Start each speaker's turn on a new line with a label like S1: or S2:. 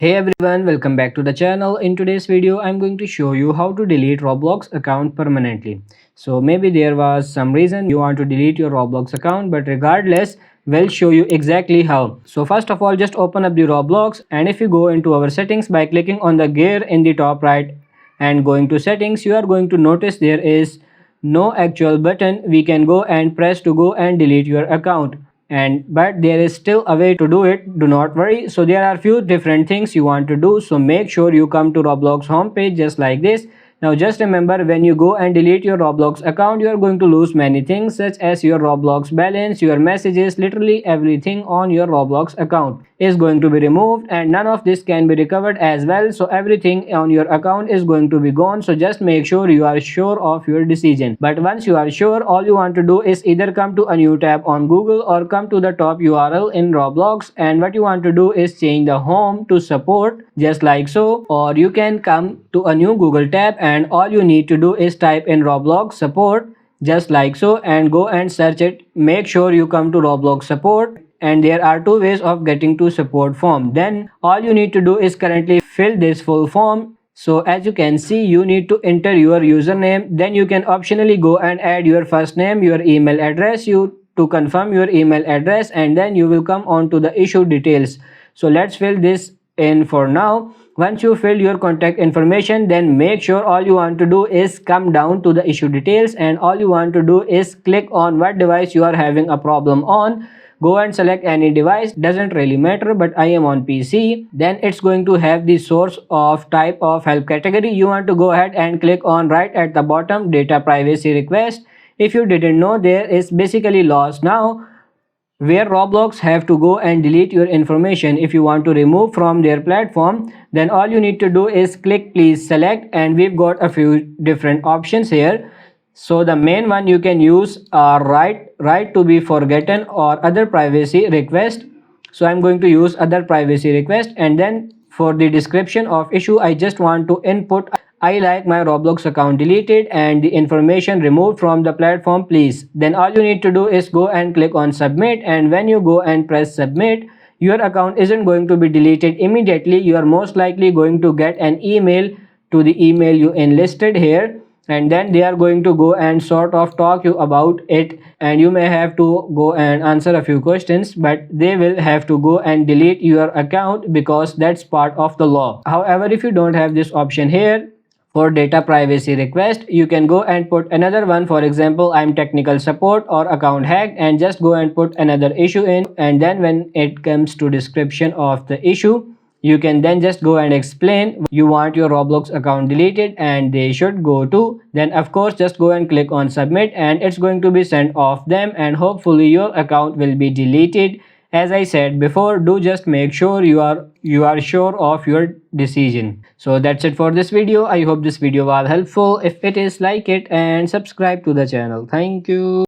S1: Hey everyone, welcome back to the channel. In today's video, I'm going to show you how to delete Roblox account permanently. So maybe there was some reason you want to delete your Roblox account, but regardless, we'll show you exactly how. So first of all, just open up the Roblox, and if you go into our settings by clicking on the gear in the top right and going to settings, you are going to notice there is no actual button we can go and press to go and delete your account, and but there is still a way to do it. Do not worry. So there are few different things you want to do, so make sure you come to Roblox homepage just like this. Now just remember, when you go and delete your Roblox account, you are going to lose many things such as your Roblox balance, your messages, literally everything on your Roblox account is going to be removed, and none of this can be recovered as well. So everything on your account is going to be gone. So just make sure you are sure of your decision. But once you are sure, all you want to do is either come to a new tab on Google or come to the top URL in Roblox, and what you want to do is change the home to support just like so, or you can come to a new Google tab and all you need to do is type in Roblox support just like so and go and search it. Make sure you come to Roblox support, and there are two ways of getting to support form. Then all you need to do is currently fill this full form. So as you can see, you need to enter your username, then you can optionally go and add your first name, your email address, you to confirm your email address, and then you will come on to the issue details. So let's fill this in for now. Once you fill your contact information, then make sure all you want to do is come down to the issue details, and all you want to do is click on what device you are having a problem on. Go and select any device, doesn't really matter, but I am on PC. Then it's going to have the source of type of help category. You want to go ahead and click on right at the bottom, data privacy request. If you didn't know, there is basically laws now where Roblox have to go and delete your information. If you want to remove from their platform, then all you need to do is click please select, and we've got a few different options here. So the main one you can use are right to be forgotten or other privacy request. So I'm going to use other privacy request, and then for the description of issue, I just want to input I like my Roblox account deleted and the information removed from the platform, please. Then all you need to do is go and click on submit, and when you go and press submit, your account isn't going to be deleted immediately. You are most likely going to get an email to the email you enlisted here, and then they are going to go and sort of talk you about it, and you may have to go and answer a few questions, but they will have to go and delete your account because that's part of the law. However, if you don't have this option here for data privacy request, you can go and put another one. For example, I'm technical support or account hacked, and just go and put another issue in, and then when it comes to description of the issue, you can then just go and explain you want your Roblox account deleted and they should go to. Then of course just go and click on submit, and it's going to be sent off them, and hopefully your account will be deleted. As I said before, do just make sure you are sure of your decision. So that's it for this video. I hope this video was helpful. If it is, like it and subscribe to the channel. Thank you.